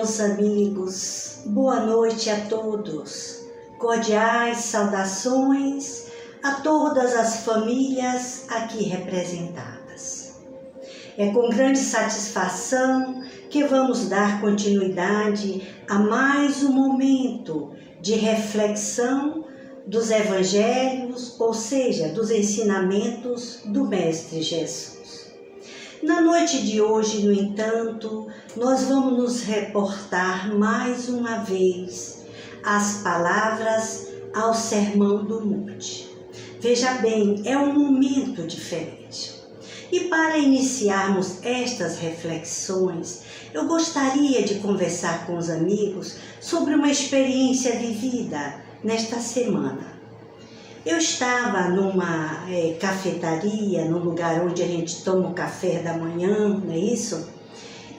meus amigos, boa noite a todos. Cordiais saudações a todas as famílias aqui representadas. É com grande satisfação que vamos dar continuidade a mais um momento de reflexão dos evangelhos, ou seja, dos ensinamentos do Mestre Jesus. Na noite de hoje, no entanto, nós vamos nos reportar mais uma vez às palavras ao Sermão do Monte. Veja bem, é um momento diferente. E para iniciarmos estas reflexões, eu gostaria de conversar com os amigos sobre uma experiência vivida nesta semana. Eu estava numa cafetaria, num lugar onde a gente toma o café da manhã, não é isso?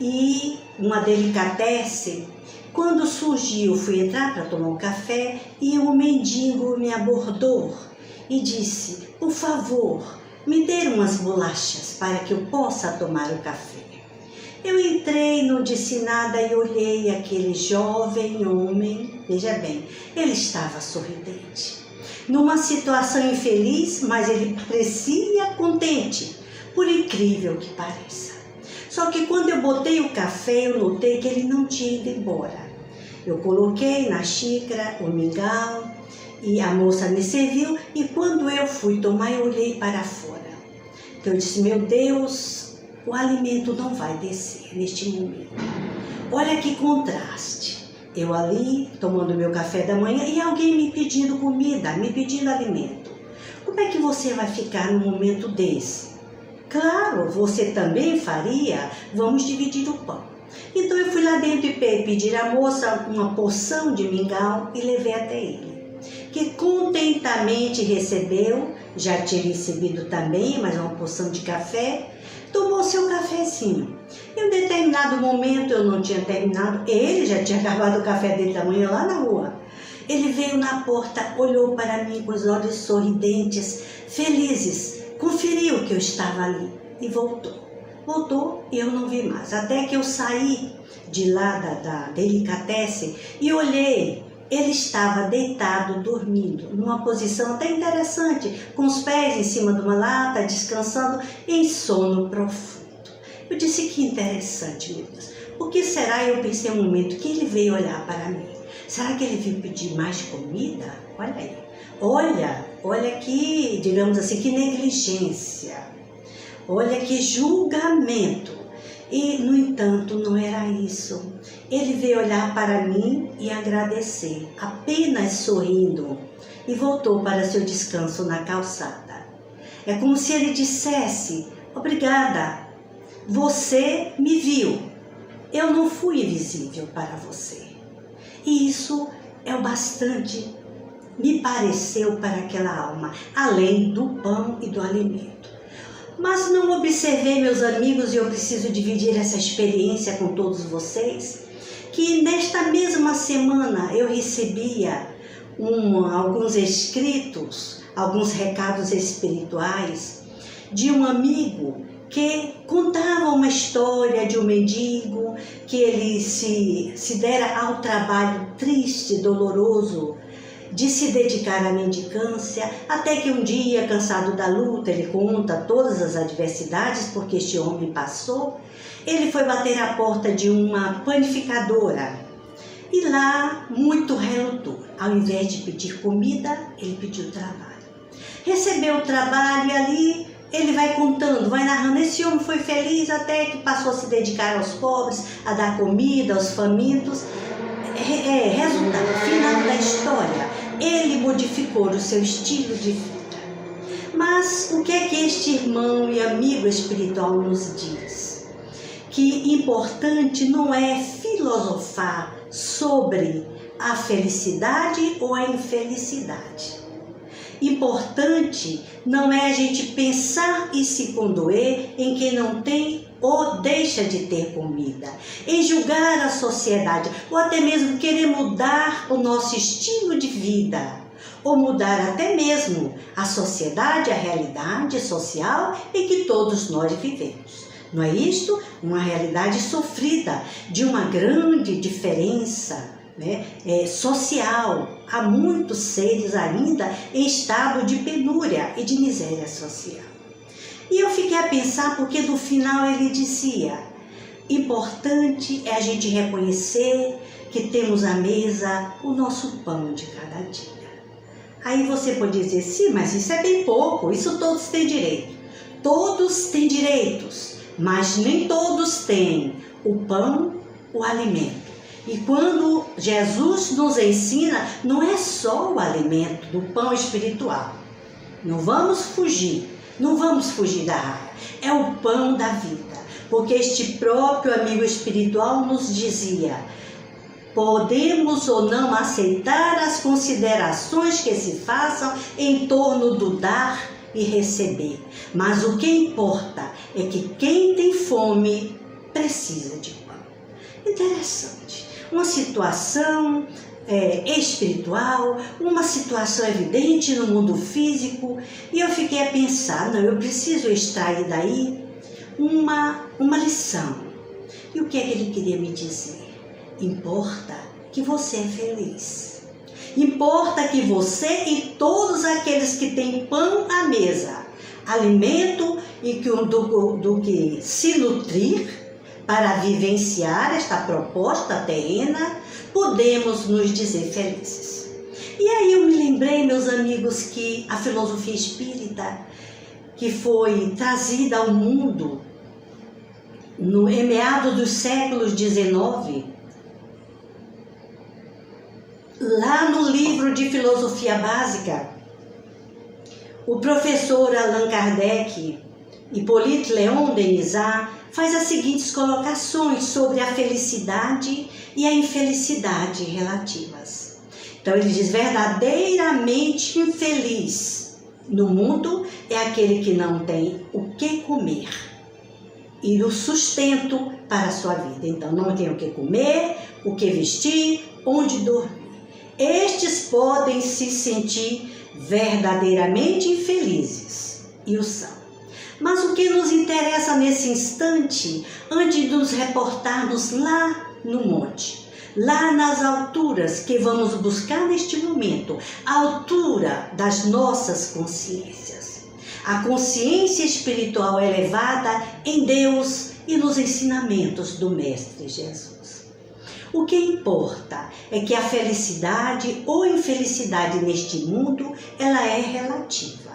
E uma delicatessen, quando surgiu, fui entrar para tomar um café e um mendigo me abordou e disse: por favor, me dê umas bolachas para que eu possa tomar o café. Eu entrei, não disse nada e olhei aquele jovem homem, veja bem, ele estava sorridente. Numa situação infeliz, mas ele parecia contente, por incrível que pareça. Só que quando eu botei o café, eu notei que ele não tinha ido embora. Eu coloquei na xícara o mingau e a moça me serviu, e quando eu fui tomar, eu olhei para fora. Então eu disse: meu Deus, o alimento não vai descer neste momento. Olha que contraste. Eu ali, tomando meu café da manhã, e alguém me pedindo comida, me pedindo alimento. Como é que você vai ficar num momento desse? Claro, você também faria, vamos dividir o pão. Então eu fui lá dentro e pedi à moça uma porção de mingau e levei até ele, que contentamente recebeu, já tinha recebido também, mas uma porção de café, tomou seu cafezinho. Em um determinado momento, eu não tinha terminado, ele já tinha acabado o café dele da manhã lá na rua. Ele veio na porta, olhou para mim com os olhos sorridentes, felizes, conferiu que eu estava ali e voltou. Voltou e eu não vi mais, até que eu saí de lá da delicatessen e olhei. Ele estava deitado, dormindo, numa posição até interessante, com os pés em cima de uma lata, descansando em sono profundo. Eu disse: que interessante, meu Deus. O que será? Eu pensei um momento que ele veio olhar para mim. Será que ele veio pedir mais comida? Olha aí. Olha que, digamos assim, que negligência. Olha que julgamento. E, no entanto, não era isso. Ele veio olhar para mim e agradecer, apenas sorrindo, e voltou para seu descanso na calçada. É como se ele dissesse: obrigada, você me viu, eu não fui invisível para você. E isso é o bastante, me pareceu, para aquela alma, além do pão e do alimento. Mas não observei, meus amigos, e eu preciso dividir essa experiência com todos vocês, que nesta mesma semana eu recebia alguns escritos, alguns recados espirituais de um amigo que contava uma história de um mendigo, que ele se dera ao trabalho triste, doloroso, de se dedicar à mendicância, até que um dia, cansado da luta, ele conta todas as adversidades porque este homem passou, ele foi bater à porta de uma panificadora e lá, muito relutou. Ao invés de pedir comida, ele pediu trabalho. Recebeu o trabalho e ali ele vai contando, vai narrando. Esse homem foi feliz até que passou a se dedicar aos pobres, a dar comida aos famintos. Resultado final da história, ele modificou o seu estilo de vida. Mas o que é que este irmão e amigo espiritual nos diz? Que importante não é filosofar sobre a felicidade ou a infelicidade. Importante não é a gente pensar e se condoer em quem não tem ou deixa de ter comida, em julgar a sociedade, ou até mesmo querer mudar o nosso estilo de vida, ou mudar até mesmo a sociedade, a realidade social em que todos nós vivemos. Não é isto? Uma realidade sofrida, de uma grande diferença, né, social. Há muitos seres ainda em estado de penúria e de miséria social. E eu fiquei a pensar, porque no final ele dizia: importante é a gente reconhecer que temos à mesa o nosso pão de cada dia. Aí você pode dizer: sim, mas isso é bem pouco, isso todos têm direito. Todos têm direitos, mas nem todos têm o pão, o alimento. E quando Jesus nos ensina, não é só o alimento do pão espiritual. Não vamos fugir da raia. É o pão da vida. Porque este próprio amigo espiritual nos dizia: podemos ou não aceitar as considerações que se façam em torno do dar e receber. Mas o que importa é que quem tem fome precisa de pão. Interessante. Uma situação espiritual, uma situação evidente no mundo físico, e eu fiquei a pensar: não, eu preciso extrair daí uma lição. E o que é que ele queria me dizer? Importa que você é feliz. Importa que você e todos aqueles que têm pão à mesa, alimento e do que se nutrir para vivenciar esta proposta terrena, podemos nos dizer felizes. E aí eu me lembrei, meus amigos, que a filosofia espírita, que foi trazida ao mundo em meados dos séculos XIX, lá no livro de filosofia básica, o professor Allan Kardec, Hippolyte Léon Denisard, faz as seguintes colocações sobre a felicidade e a infelicidade relativas. Então ele diz: verdadeiramente infeliz no mundo é aquele que não tem o que comer e o sustento para a sua vida. Então não tem o que comer, o que vestir, onde dormir. Estes podem se sentir verdadeiramente infelizes, e o são. Mas o que nos interessa nesse instante, antes de nos reportarmos lá no monte, lá nas alturas que vamos buscar neste momento, a altura das nossas consciências, a consciência espiritual elevada em Deus e nos ensinamentos do Mestre Jesus. O que importa é que a felicidade ou infelicidade neste mundo, ela é relativa.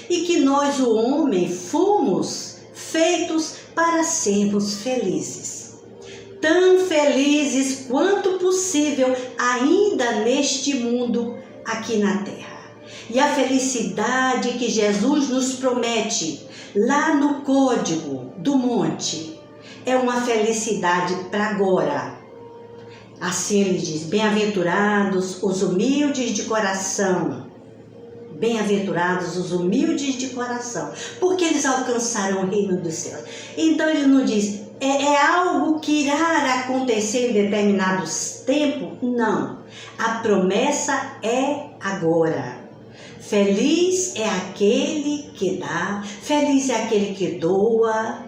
E que nós, o homem, fomos feitos para sermos felizes. Tão felizes quanto possível ainda neste mundo, aqui na Terra. E a felicidade que Jesus nos promete lá no Código do Monte é uma felicidade para agora. Assim ele diz: bem-aventurados os humildes de coração. Bem-aventurados os humildes de coração, porque eles alcançarão o reino dos céus. Então ele não diz, é algo que irá acontecer em determinados tempos. Não. A promessa é agora. Feliz é aquele que dá, feliz é aquele que doa.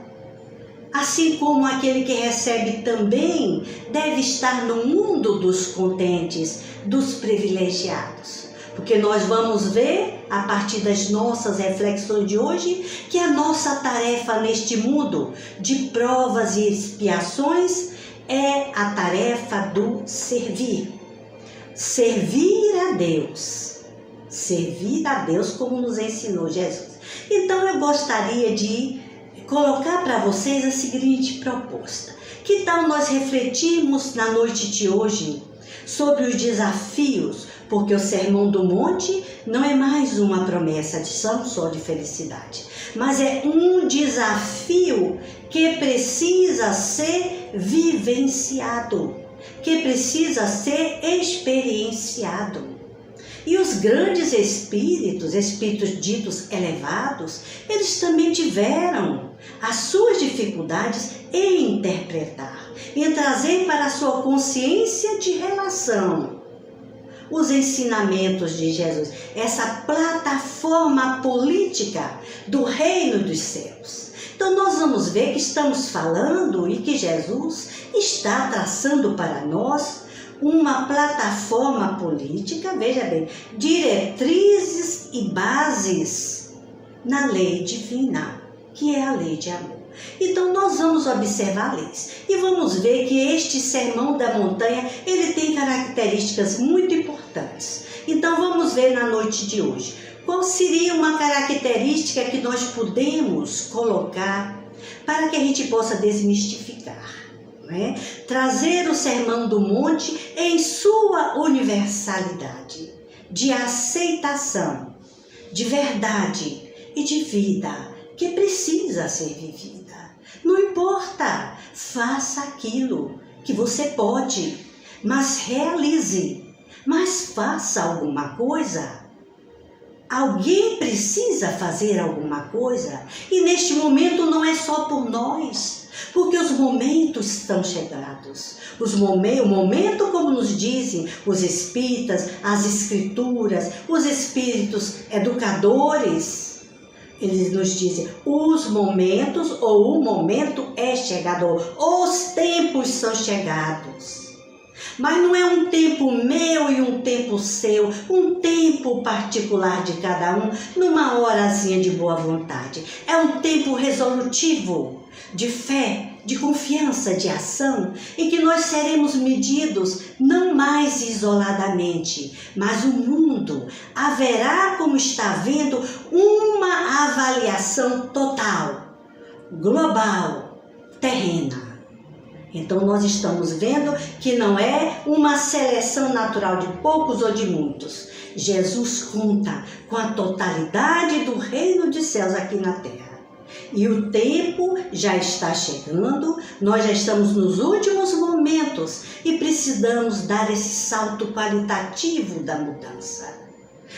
Assim como aquele que recebe também deve estar no mundo dos contentes, dos privilegiados. Porque nós vamos ver, a partir das nossas reflexões de hoje, que a nossa tarefa neste mundo de provas e expiações é a tarefa do servir. Servir a Deus. Servir a Deus como nos ensinou Jesus. Então eu gostaria de colocar para vocês a seguinte proposta. Que tal nós refletirmos na noite de hoje sobre os desafios, porque o Sermão do Monte não é mais uma promessa de só de felicidade, mas é um desafio que precisa ser vivenciado, que precisa ser experienciado. E os grandes espíritos ditos elevados, eles também tiveram as suas dificuldades em interpretar, em trazer para a sua consciência de relação os ensinamentos de Jesus, essa plataforma política do reino dos céus, Então nós vamos ver que estamos falando e que Jesus está traçando para nós uma plataforma política, veja bem, diretrizes e bases na lei divina, que é a lei de amor. Então nós vamos observar leis e vamos ver que este sermão da montanha, ele tem características muito importantes. Então vamos ver na noite de hoje, qual seria uma característica que nós podemos colocar para que a gente possa desmistificar, não é? Trazer o Sermão do Monte em sua universalidade, de aceitação, de verdade e de vida, que precisa ser vivida. Não importa, faça aquilo que você pode, mas realize, mas faça alguma coisa. Alguém precisa fazer alguma coisa, e neste momento não é só por nós, porque os momentos estão chegados. O momento, como nos dizem os espíritas, as escrituras, os espíritos educadores, eles nos dizem, os momentos ou o momento é chegado, os tempos são chegados. Mas não é um tempo meu e um tempo seu, um tempo particular de cada um, numa horazinha de boa vontade. É um tempo resolutivo, de fé, de confiança, de ação, em que nós seremos medidos não mais isoladamente, mas o mundo haverá, como está vendo, uma avaliação total, global, terrena. Então nós estamos vendo que não é uma seleção natural de poucos ou de muitos. Jesus conta com a totalidade do reino dos céus aqui na terra. E o tempo já está chegando, nós já estamos nos últimos momentos e precisamos dar esse salto qualitativo da mudança,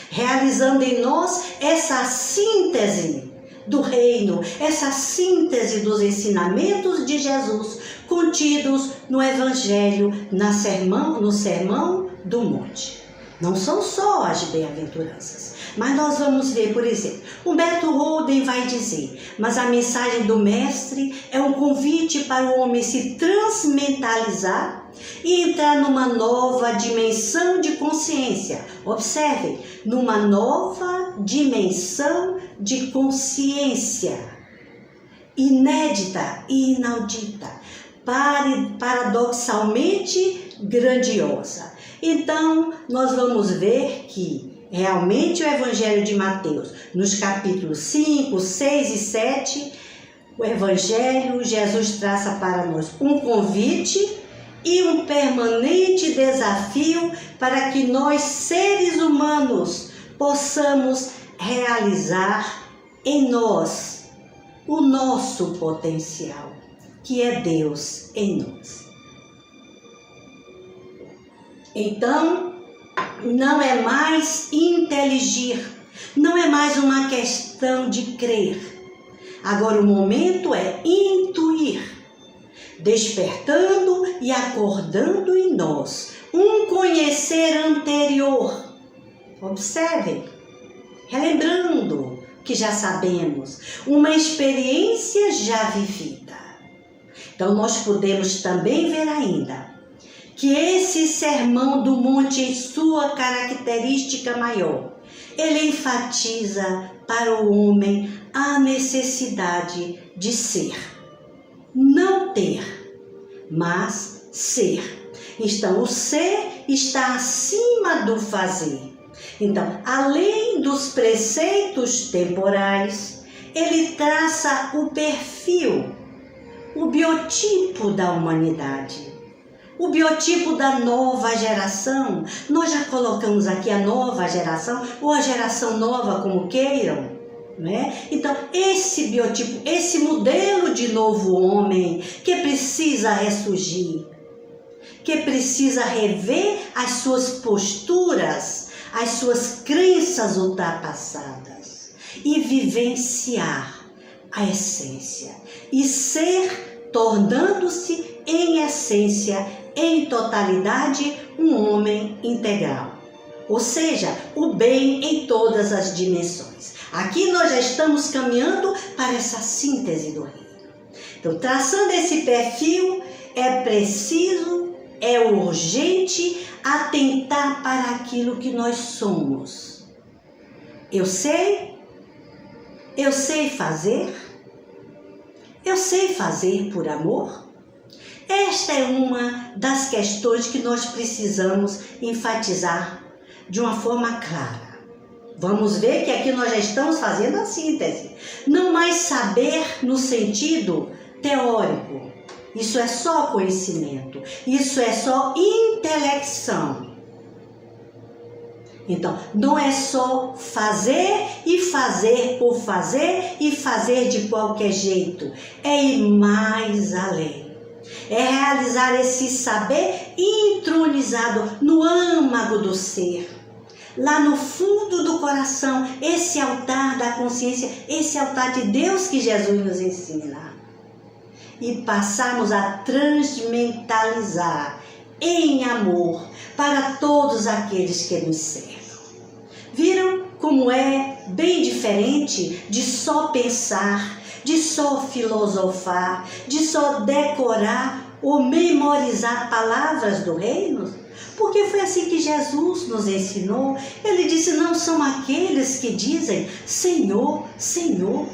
realizando em nós essa síntese do reino, essa síntese dos ensinamentos de Jesus contidos no Evangelho, no Sermão do Monte. Não são só as bem-aventuranças, mas nós vamos ver, por exemplo, Humberto Holden vai dizer, mas a mensagem do Mestre é um convite para o homem se transmentalizar e entrar numa nova dimensão de consciência. Observem, numa nova dimensão de consciência, inédita e inaudita, paradoxalmente grandiosa. Então, nós vamos ver que realmente o Evangelho de Mateus, nos capítulos 5, 6 e 7, o Evangelho, Jesus traça para nós um convite e um permanente desafio para que nós, seres humanos, possamos realizar em nós o nosso potencial, que é Deus em nós. Então, não é mais inteligir, não é mais uma questão de crer. Agora o momento é intuir, despertando e acordando em nós um conhecer anterior. Observem, relembrando que já sabemos, uma experiência já vivida. Então nós podemos também ver ainda que esse Sermão do Monte, em sua característica maior, ele enfatiza para o homem a necessidade de ser. Não ter, mas ser. Então, o ser está acima do fazer. Então, além dos preceitos temporais, ele traça o perfil, o biotipo da humanidade. O biotipo da nova geração, nós já colocamos aqui a nova geração, ou a geração nova, como queiram, né? Então, esse biotipo, esse modelo de novo homem, que precisa ressurgir, que precisa rever as suas posturas, as suas crenças ultrapassadas, e vivenciar a essência, e ser, tornando-se em essência, em totalidade, um homem integral. Ou seja, o bem em todas as dimensões. Aqui nós já estamos caminhando para essa síntese do reino. Então, traçando esse perfil, é preciso, é urgente atentar para aquilo que nós somos. Eu sei fazer por amor. Esta é uma das questões que nós precisamos enfatizar de uma forma clara. Vamos ver que aqui nós já estamos fazendo a síntese. Não mais saber no sentido teórico. Isso é só conhecimento. Isso é só intelecção. Então, não é só fazer e fazer por fazer e fazer de qualquer jeito. É ir mais além. É realizar esse saber entronizado no âmago do ser. Lá no fundo do coração, esse altar da consciência, esse altar de Deus que Jesus nos ensina. E passarmos a transmentalizar em amor para todos aqueles que nos cercam. Viram como é bem diferente de só pensar, de só filosofar, de só decorar ou memorizar palavras do reino? Porque foi assim que Jesus nos ensinou. Ele disse, não são aqueles que dizem Senhor, Senhor,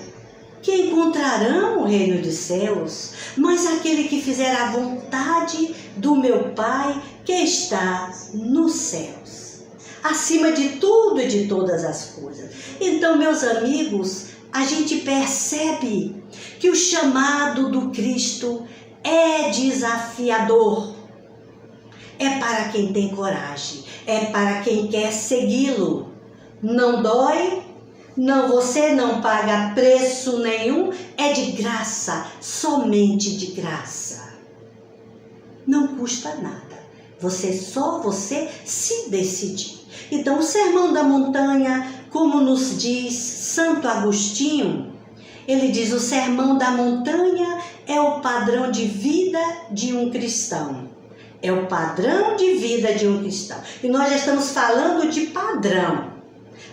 que encontrarão o reino dos céus, mas aquele que fizer a vontade do meu Pai que está nos céus, acima de tudo e de todas as coisas. Então, meus amigos, a gente percebe que o chamado do Cristo é desafiador. É para quem tem coragem, é para quem quer segui-lo. Não dói, não, você não paga preço nenhum, é de graça, somente de graça. Não custa nada, você se decidir. Então, o Sermão da Montanha, como nos diz Santo Agostinho, ele diz, o Sermão da Montanha é o padrão de vida de um cristão. É o padrão de vida de um cristão. E nós já estamos falando de padrão.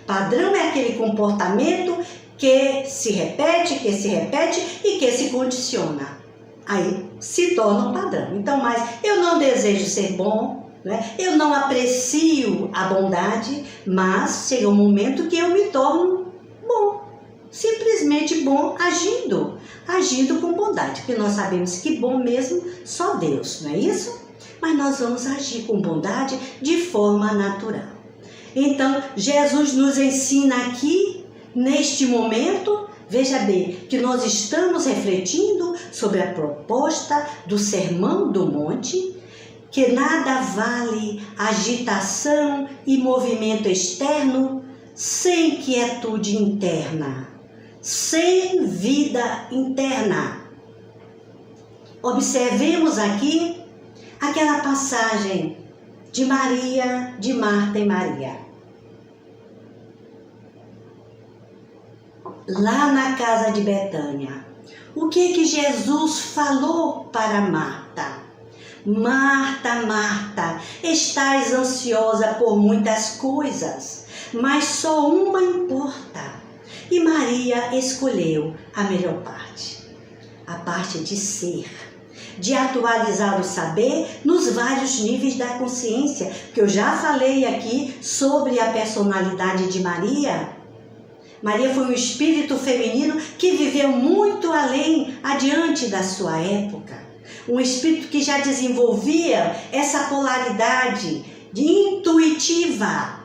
Padrão é aquele comportamento que se repete e que se condiciona. Aí se torna um padrão. Então, mas eu não desejo ser bom, né? Eu não aprecio a bondade, mas chega um momento que eu me torno bom. Simplesmente bom agindo com bondade. Porque nós sabemos que bom mesmo só Deus, não é isso? Mas nós vamos agir com bondade de forma natural. Então, Jesus nos ensina aqui, neste momento, veja bem, que nós estamos refletindo sobre a proposta do Sermão do Monte, que nada vale agitação e movimento externo sem quietude interna, sem vida interna. Observemos aqui aquela passagem de Maria, de Marta e Maria. Lá na casa de Betânia, o que Jesus falou para Marta? Marta, Marta, estás ansiosa por muitas coisas, mas só uma importa. E Maria escolheu a melhor parte, a parte de ser, de atualizar o saber nos vários níveis da consciência, que eu já falei aqui sobre a personalidade de Maria. Maria foi um espírito feminino que viveu muito além, adiante da sua época. Um espírito que já desenvolvia essa polaridade intuitiva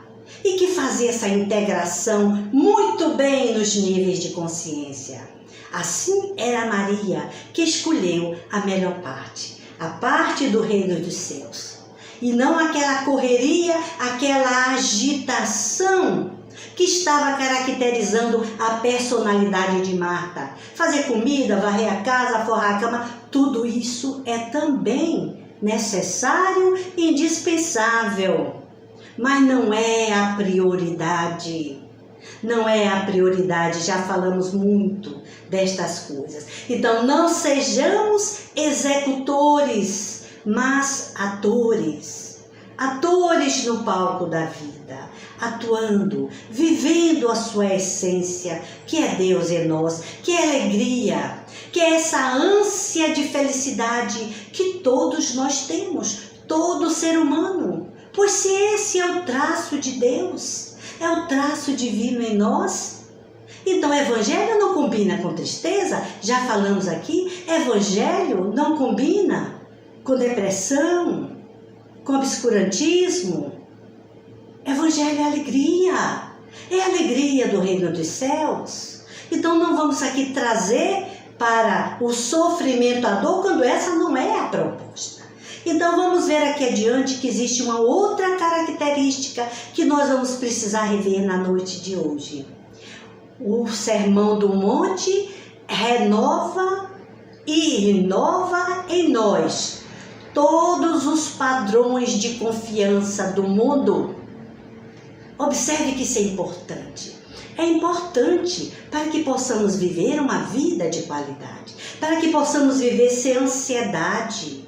e que fazia essa integração muito bem nos níveis de consciência. Assim era Maria, que escolheu a melhor parte, a parte do reino dos céus. E não aquela correria, aquela agitação que estava caracterizando a personalidade de Marta. Fazer comida, varrer a casa, forrar a cama, tudo isso é também necessário e indispensável. Mas não é a prioridade. Não é a prioridade, já falamos muito destas coisas. Então, não sejamos executores, mas atores. atores no palco da vida, atuando, vivendo a sua essência, que é Deus em nós, que é alegria, que é essa ânsia de felicidade que todos nós temos, todo ser humano. Pois se esse é o traço de Deus, é o traço divino em nós, então evangelho não combina com tristeza, já falamos aqui, evangelho não combina com depressão, com obscurantismo. Evangelho é alegria do reino dos céus. Então não vamos aqui trazer para o sofrimento, a dor, quando essa não é a proposta. Então vamos ver aqui adiante que existe uma outra característica que nós vamos precisar rever na noite de hoje. O Sermão do Monte renova e inova em nós todos os padrões de confiança do mundo. Observe que isso é importante. É importante para que possamos viver uma vida de qualidade, para que possamos viver sem ansiedade,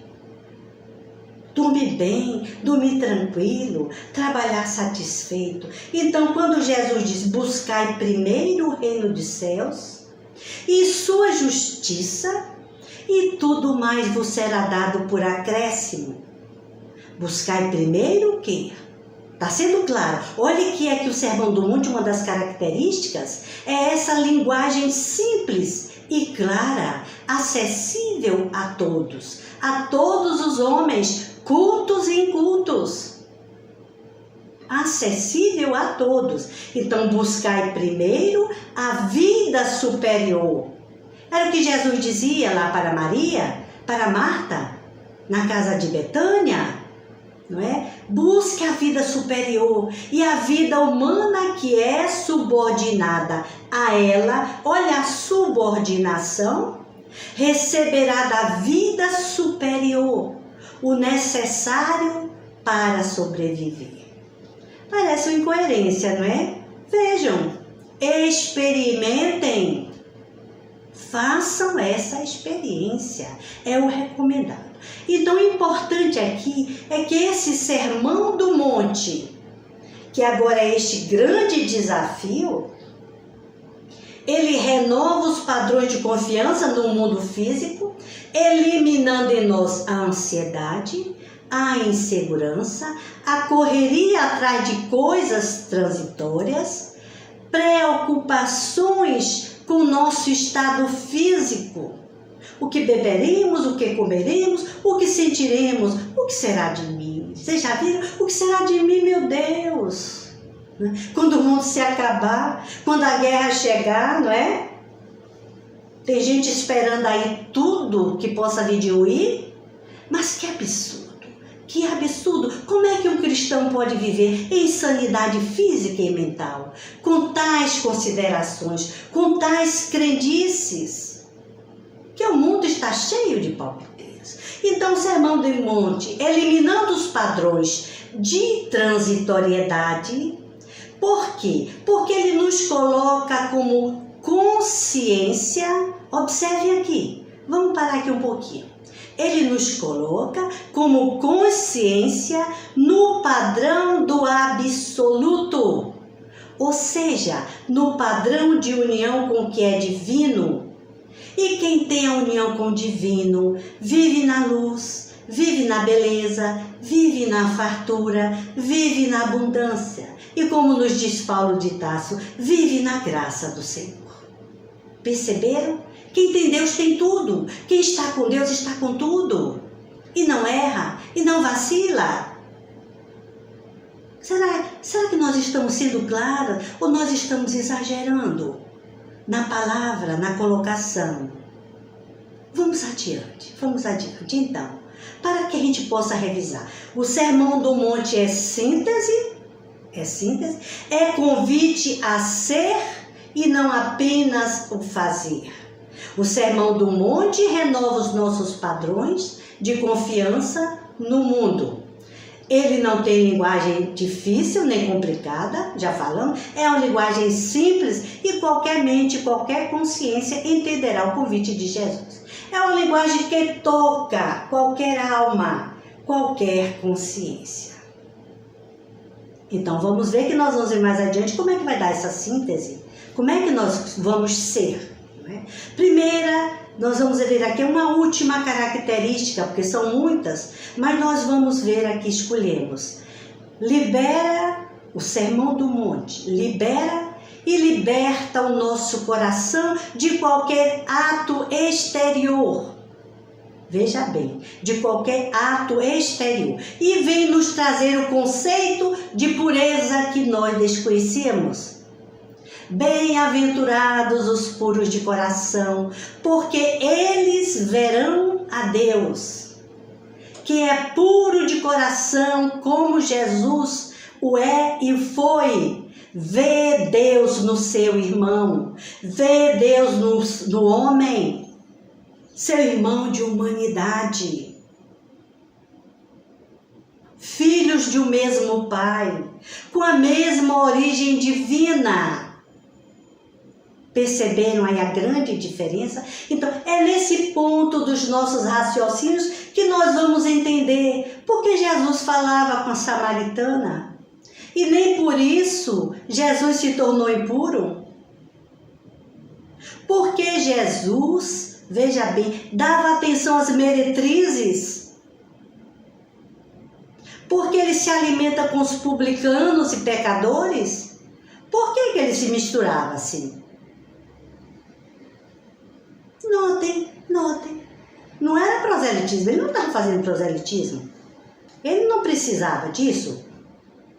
dormir bem, dormir tranquilo, trabalhar satisfeito. Então, quando Jesus diz, buscai primeiro o reino dos céus e sua justiça, e tudo mais vos será dado por acréscimo. Buscai primeiro o quê? Está sendo claro. Olha que é que o Sermão do Monte, uma das características, é essa linguagem simples e clara, acessível a todos os homens, cultos e incultos. Acessível a todos. Então, buscai primeiro a vida superior. Era o que Jesus dizia lá para Maria, para Marta, na casa de Betânia, não é? Busque a vida superior e a vida humana que é subordinada a ela, olha a subordinação, receberá da vida superior o necessário para sobreviver. Parece uma incoerência, não é? Vejam, experimentem. Façam essa experiência, é o recomendado. Então, o importante aqui é que esse Sermão do Monte, que agora é este grande desafio, ele renova os padrões de confiança no mundo físico, eliminando em nós a ansiedade, a insegurança, a correria atrás de coisas transitórias, preocupações com o nosso estado físico. O que beberemos, o que comeremos, o que sentiremos, o que será de mim? Vocês já viram? O que será de mim, meu Deus? Quando o mundo se acabar, quando a guerra chegar, não é? Tem gente esperando aí tudo que possa vir de ruim, mas que absurdo. Que absurdo! Como é que um cristão pode viver em sanidade física e mental? Com tais considerações, com tais crendices, que o mundo está cheio de palpiteiras. Então, o Sermão do Monte, eliminando os padrões de transitoriedade, por quê? Porque ele nos coloca como consciência, observe aqui, vamos parar aqui um pouquinho. Ele nos coloca como consciência no padrão do absoluto, ou seja, no padrão de união com o que é divino. E quem tem a união com o divino vive na luz, vive na beleza, vive na fartura, vive na abundância. E como nos diz Paulo de Tarso, vive na graça do Senhor. Perceberam? Quem tem Deus tem tudo. Quem está com Deus está com tudo. E não erra, e não vacila. Será que nós estamos sendo claros ou nós estamos exagerando na palavra, na colocação? Vamos adiante. Então, para que a gente possa revisar. O Sermão do Monte é síntese, é convite a ser e não apenas o fazer. O Sermão do Monte renova os nossos padrões de confiança no mundo. Ele não tem linguagem difícil nem complicada, já falamos, é uma linguagem simples e qualquer mente, qualquer consciência entenderá o convite de Jesus. É uma linguagem que toca qualquer alma, qualquer consciência. Então vamos ver que nós vamos ver mais adiante como é que vai dar essa síntese, como é que nós vamos ser. Não é? Primeira, nós vamos ver aqui uma última característica, porque são muitas, mas nós vamos ver aqui, escolhemos. Libera o Sermão do Monte, libera e liberta o nosso coração de qualquer ato exterior. Veja bem, de qualquer ato exterior. E vem nos trazer o conceito de pureza que nós desconhecemos. Bem-aventurados os puros de coração, porque eles verão a Deus. Que é puro de coração, como Jesus o é e foi. Vê Deus no seu irmão, vê Deus no homem, seu irmão de humanidade. Filhos de um mesmo Pai, com a mesma origem divina. Perceberam aí a grande diferença? Então, é nesse ponto dos nossos raciocínios que nós vamos entender por que Jesus falava com a samaritana. E nem por isso Jesus se tornou impuro. Porque Jesus, veja bem, dava atenção às meretrizes. Porque ele se alimenta com os publicanos e pecadores. Por que ele se misturava assim? Notem. Não era proselitismo, ele não estava fazendo proselitismo. Ele não precisava disso.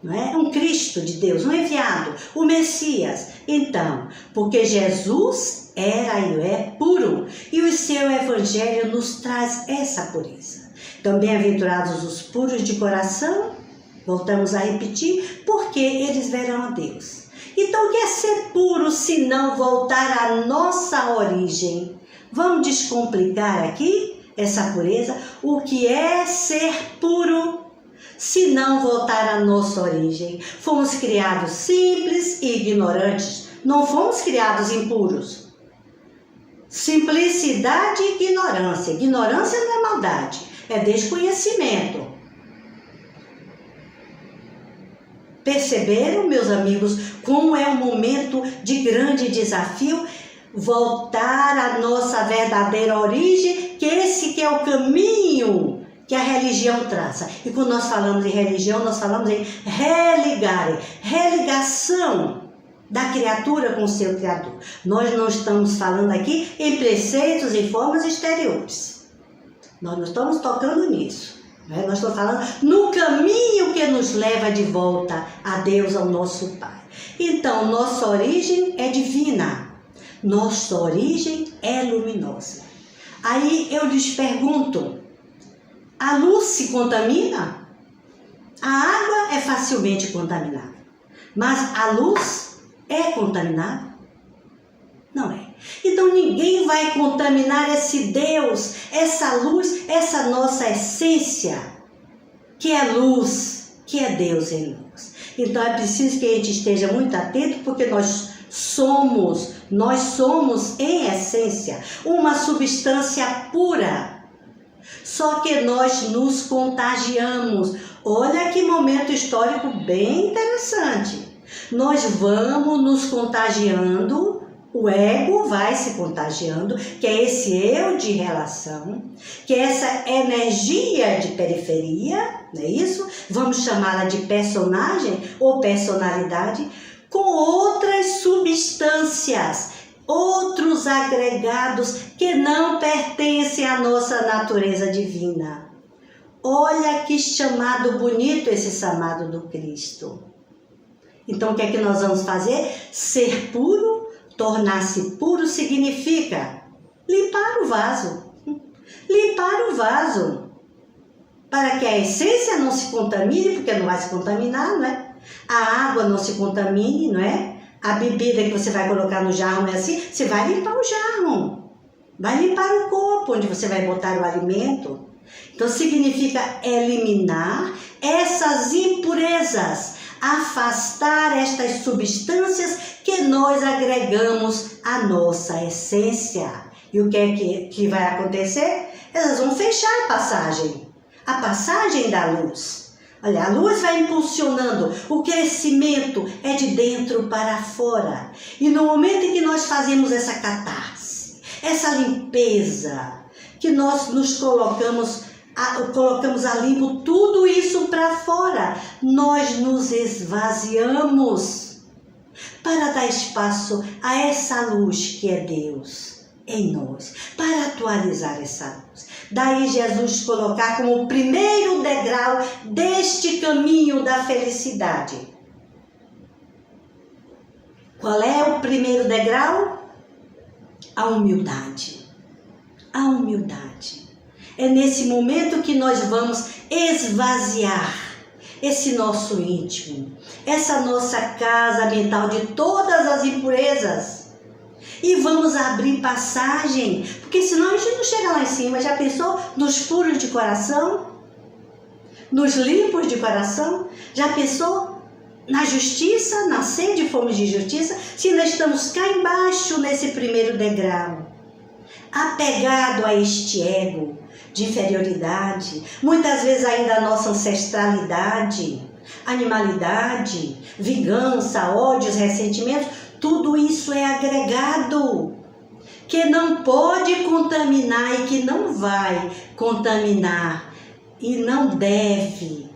Não é? Um Cristo de Deus, um enviado, o Messias. Então, porque Jesus era e é puro, e o seu evangelho nos traz essa pureza. Então, bem-aventurados os puros de coração, voltamos a repetir, porque eles verão a Deus. Então, o que é ser puro se não voltar à nossa origem? Vamos descomplicar aqui essa pureza. O que é ser puro se não voltar à nossa origem? Fomos criados simples e ignorantes. Não fomos criados impuros. Simplicidade e ignorância. Ignorância não é maldade, é desconhecimento. Perceberam, meus amigos, como é um momento de grande desafio? Voltar à nossa verdadeira origem, que esse que é o caminho que a religião traça. E quando nós falamos em religião, nós falamos em religação da criatura com o seu Criador. Nós não estamos falando aqui em preceitos e formas exteriores. Nós não estamos tocando nisso. Né? Nós estamos falando no caminho que nos leva de volta a Deus, ao nosso Pai. Então, nossa origem é divina. Nossa origem é luminosa. Aí eu lhes pergunto, a luz se contamina? A água é facilmente contaminada, mas a luz é contaminada? Não é. Então ninguém vai contaminar esse Deus, essa luz, essa nossa essência, que é luz, que é Deus em nós. Então é preciso que a gente esteja muito atento, porque nós somos em essência uma substância pura. Só que nós nos contagiamos. Olha que momento histórico bem interessante. Nós vamos nos contagiando, o ego vai se contagiando, que é esse eu de relação, que é essa energia de periferia, não é isso? Vamos chamá-la de personagem ou personalidade, com outras substâncias, outros agregados que não pertencem à nossa natureza divina. Olha que chamado bonito esse chamado do Cristo. Então o que é que nós vamos fazer? Ser puro, tornar-se puro significa limpar o vaso. Limpar o vaso. Para que a essência não se contamine, porque não vai se contaminar, não é? A água não se contamine, não é? A bebida que você vai colocar no jarro não é assim? Você vai limpar o jarro. Vai limpar o copo onde você vai botar o alimento. Então significa eliminar essas impurezas, afastar estas substâncias que nós agregamos à nossa essência. E o que é que vai acontecer? Elas vão fechar a passagem da luz. Olha, a luz vai impulsionando, o crescimento é de dentro para fora. E no momento em que nós fazemos essa catarse, essa limpeza, que nós nos colocamos a limpo tudo isso para fora, nós nos esvaziamos para dar espaço a essa luz que é Deus em nós, para atualizar essa luz. Daí Jesus colocar como o primeiro degrau deste caminho da felicidade. Qual é o primeiro degrau? A humildade. A humildade. É nesse momento que nós vamos esvaziar esse nosso íntimo, essa nossa casa mental de todas as impurezas. E vamos abrir passagem, porque senão a gente não chega lá em cima. Já pensou nos puros de coração? Nos limpos de coração? Já pensou na justiça, na sede e fome de justiça? Se nós estamos cá embaixo nesse primeiro degrau, apegado a este ego de inferioridade, muitas vezes ainda a nossa ancestralidade, animalidade, vingança, ódios, ressentimentos, tudo isso é agregado, que não pode contaminar e que não vai contaminar e não deve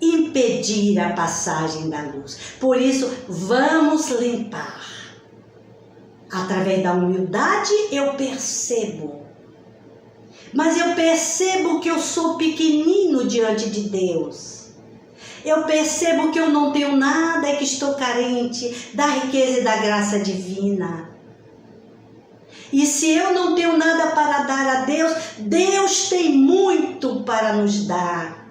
impedir a passagem da luz. Por isso, vamos limpar. Através da humildade eu percebo. Mas eu percebo que eu sou pequenino diante de Deus. Eu percebo que eu não tenho nada e que estou carente da riqueza e da graça divina. E se eu não tenho nada para dar a Deus, Deus tem muito para nos dar.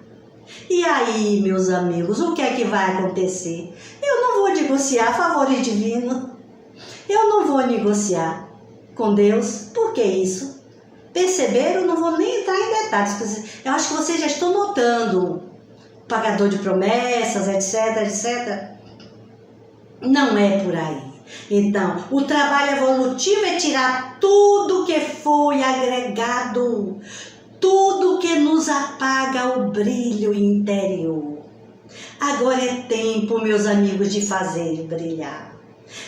E aí, meus amigos, o que é que vai acontecer? Eu não vou negociar favores divinos. Eu não vou negociar com Deus. Por que isso? Perceberam? Não vou nem entrar em detalhes. Eu acho que vocês já estão notando. Pagador de promessas, etc, etc. Não é por aí. Então, o trabalho evolutivo é tirar tudo que foi agregado, tudo que nos apaga o brilho interior. Agora é tempo, meus amigos, de fazer brilhar.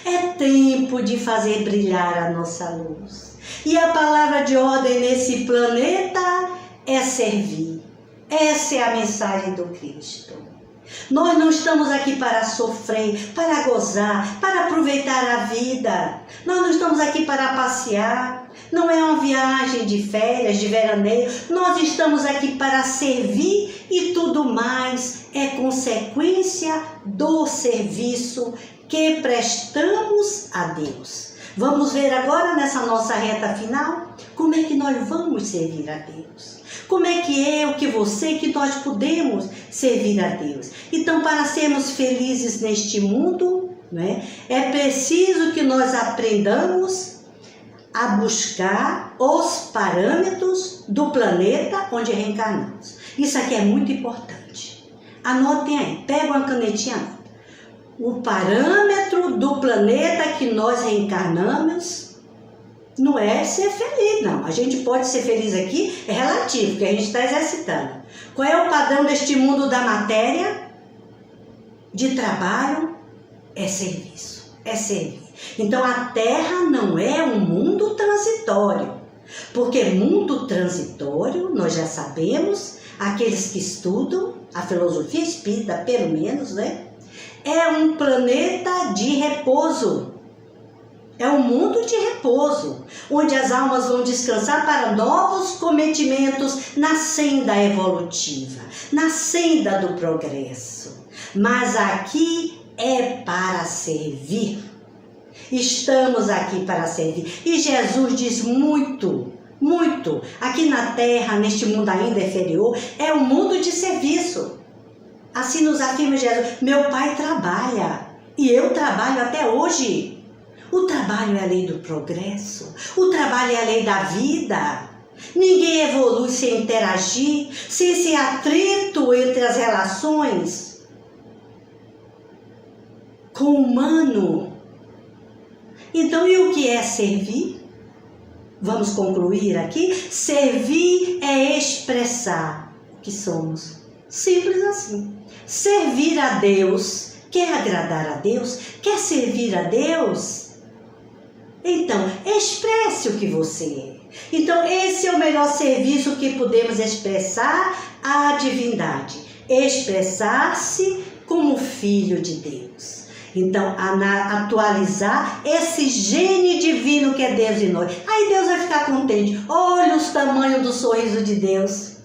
É tempo de fazer brilhar a nossa luz. E a palavra de ordem nesse planeta é servir. Essa é a mensagem do Cristo. Nós não estamos aqui para sofrer, para gozar, para aproveitar a vida. Nós não estamos aqui para passear. Não é uma viagem de férias, de veraneio. Nós estamos aqui para servir e tudo mais é consequência do serviço que prestamos a Deus. Vamos ver agora nessa nossa reta final como é que nós vamos servir a Deus. Como é que eu, que você, que nós podemos servir a Deus? Então, para sermos felizes neste mundo, né, é preciso que nós aprendamos a buscar os parâmetros do planeta onde reencarnamos. Isso aqui é muito importante. Anotem aí, pega uma canetinha, anota. O parâmetro do planeta que nós reencarnamos não é ser feliz, não. A gente pode ser feliz aqui, é relativo, porque a gente está exercitando. Qual é o padrão deste mundo da matéria? De trabalho, é serviço, é servir. Então a Terra não é um mundo transitório, porque mundo transitório, nós já sabemos, aqueles que estudam a filosofia espírita, pelo menos, né? É um planeta de repouso. É um mundo de repouso, onde as almas vão descansar para novos cometimentos na senda evolutiva, na senda do progresso. Mas aqui é para servir. Estamos aqui para servir. E Jesus diz muito, muito. Aqui na Terra, neste mundo ainda inferior, é um mundo de serviço. Assim nos afirma Jesus. Meu Pai trabalha e eu trabalho até hoje. O trabalho é a lei do progresso. O trabalho é a lei da vida. Ninguém evolui sem interagir, sem esse atrito entre as relações com o humano. Então, e o que é servir? Vamos concluir aqui. Servir é expressar o que somos. Simples assim. Servir a Deus, quer agradar a Deus, quer servir a Deus? Então, expresse o que você é. Então, esse é o melhor serviço que podemos expressar à divindade. Expressar-se como filho de Deus. Então, atualizar esse gene divino que é Deus em nós. Aí Deus vai ficar contente. Olha os tamanhos do sorriso de Deus.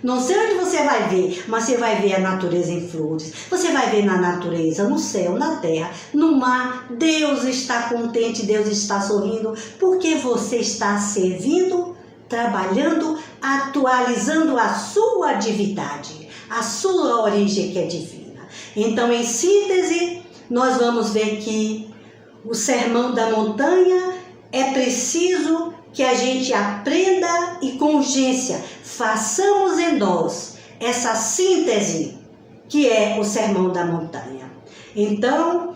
Não sei onde você vai ver, mas você vai ver a natureza em flores. Você vai ver na natureza, no céu, na terra, no mar. Deus está contente, Deus está sorrindo, porque você está servindo, trabalhando, atualizando a sua divindade, a sua origem que é divina. Então, em síntese, nós vamos ver que o Sermão da Montanha é preciso que a gente aprenda e com urgência façamos em nós essa síntese que é o Sermão da Montanha. Então,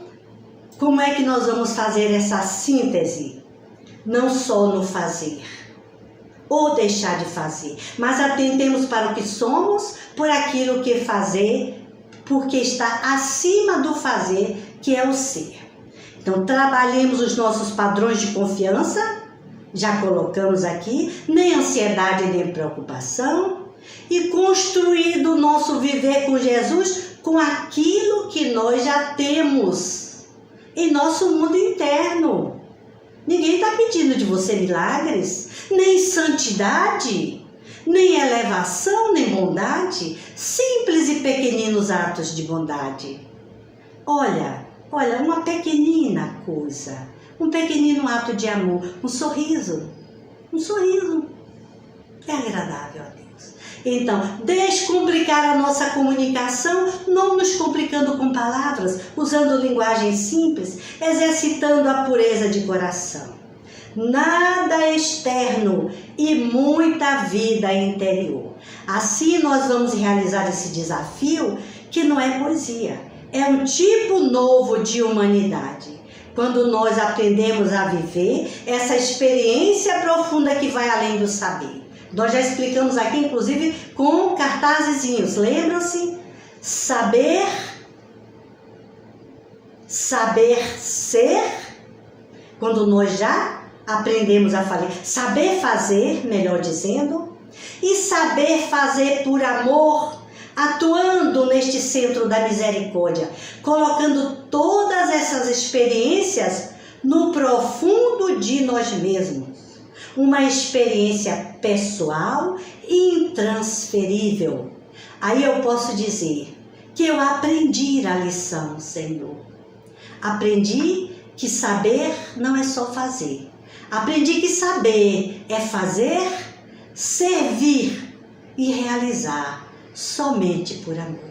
como é que nós vamos fazer essa síntese? Não só no fazer ou deixar de fazer, mas atentemos para o que somos, por aquilo que fazer, porque está acima do fazer, que é o ser. Então, trabalhemos os nossos padrões de confiança, já colocamos aqui, nem ansiedade nem preocupação, e construir o nosso viver com Jesus com aquilo que nós já temos em nosso mundo interno. Ninguém está pedindo de você milagres, nem santidade, nem elevação, nem bondade, simples e pequeninos atos de bondade. Olha, uma pequenina coisa, um pequenino ato de amor, um sorriso é agradável a Deus. Então, descomplicar a nossa comunicação, não nos complicando com palavras, usando linguagem simples, exercitando a pureza de coração. Nada externo e muita vida interior. Assim nós vamos realizar esse desafio, que não é poesia, é um tipo novo de humanidade. Quando nós aprendemos a viver essa experiência profunda que vai além do saber. Nós já explicamos aqui, inclusive, com cartazezinhos. Lembram-se? Saber ser, quando nós já aprendemos a fazer. Saber fazer, melhor dizendo, e saber fazer por amor, atuando neste centro da misericórdia, colocando todas essas experiências no profundo de nós mesmos. Uma experiência pessoal e intransferível. Aí eu posso dizer que eu aprendi a lição, Senhor. Aprendi que saber não é só fazer. Aprendi que saber é fazer, servir e realizar somente por amor.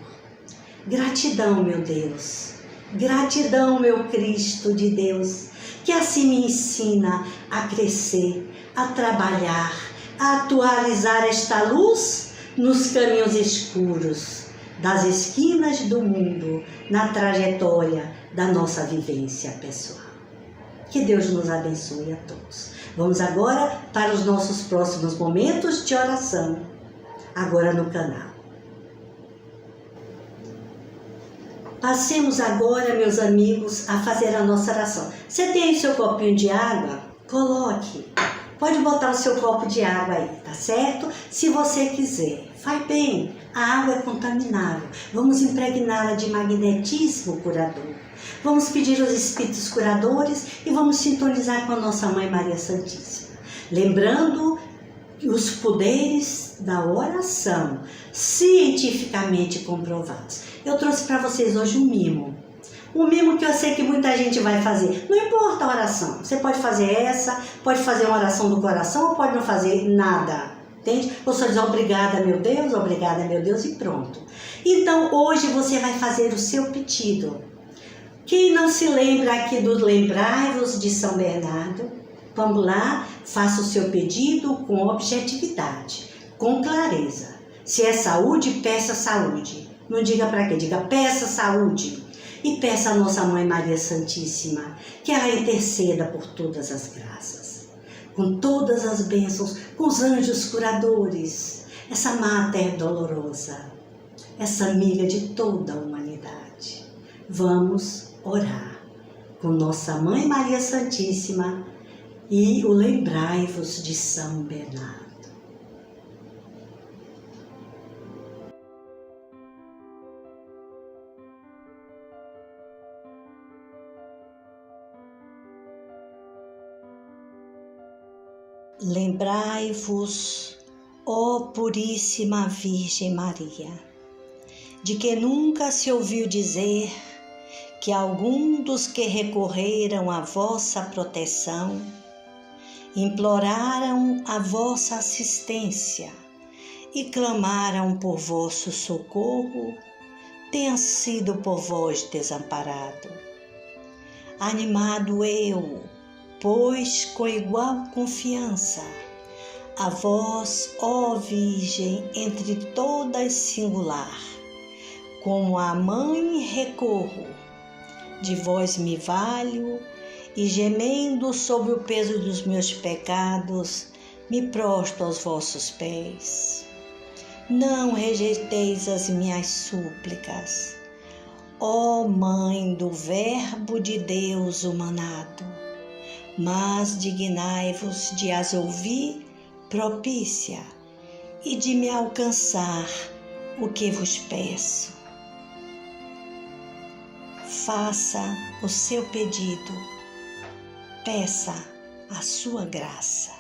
Gratidão, meu Deus. Gratidão, meu Cristo de Deus, que assim me ensina a crescer, a trabalhar, a atualizar esta luz nos caminhos escuros das esquinas do mundo, na trajetória da nossa vivência pessoal. Que Deus nos abençoe a todos. Vamos agora para os nossos próximos momentos de oração, agora no canal. Passemos agora, meus amigos, a fazer a nossa oração. Você tem aí seu copinho de água? Coloque. Pode botar o seu copo de água aí, tá certo? Se você quiser. Faz bem. A água é contaminável. Vamos impregná-la de magnetismo curador. Vamos pedir aos espíritos curadores e vamos sintonizar com a nossa Mãe Maria Santíssima. Lembrando os poderes da oração, cientificamente comprovados. Eu trouxe para vocês hoje um mimo. Um mimo que eu sei que muita gente vai fazer. Não importa a oração. Você pode fazer essa, pode fazer uma oração do coração ou pode não fazer nada. Entende? Ou só dizer obrigada, meu Deus e pronto. Então hoje você vai fazer o seu pedido. Quem não se lembra aqui do Lembrai-vos de São Bernardo, vamos lá, faça o seu pedido com objetividade, com clareza. Se é saúde, peça saúde. Não diga para quê, diga peça saúde. E peça a nossa Mãe Maria Santíssima, que ela interceda por todas as graças, com todas as bênçãos, com os anjos curadores, essa Mater dolorosa. essa amiga de toda a humanidade. Vamos orar com nossa Mãe Maria Santíssima e o lembrai-vos de São Bernardo. Lembrai-vos, ó Puríssima Virgem Maria, de que nunca se ouviu dizer que algum dos que recorreram à vossa proteção, imploraram a vossa assistência e clamaram por vosso socorro, tenha sido por vós desamparado. Animado eu, pois com igual confiança, a vós, ó Virgem, entre todas singular, como a Mãe recorro, de vós me valho e gemendo sobre o peso dos meus pecados, me prostro aos vossos pés. Não rejeiteis as minhas súplicas, ó Mãe do Verbo de Deus humanado, mas dignai-vos de as ouvir propícia e de me alcançar o que vos peço. Faça o seu pedido, peça a sua graça.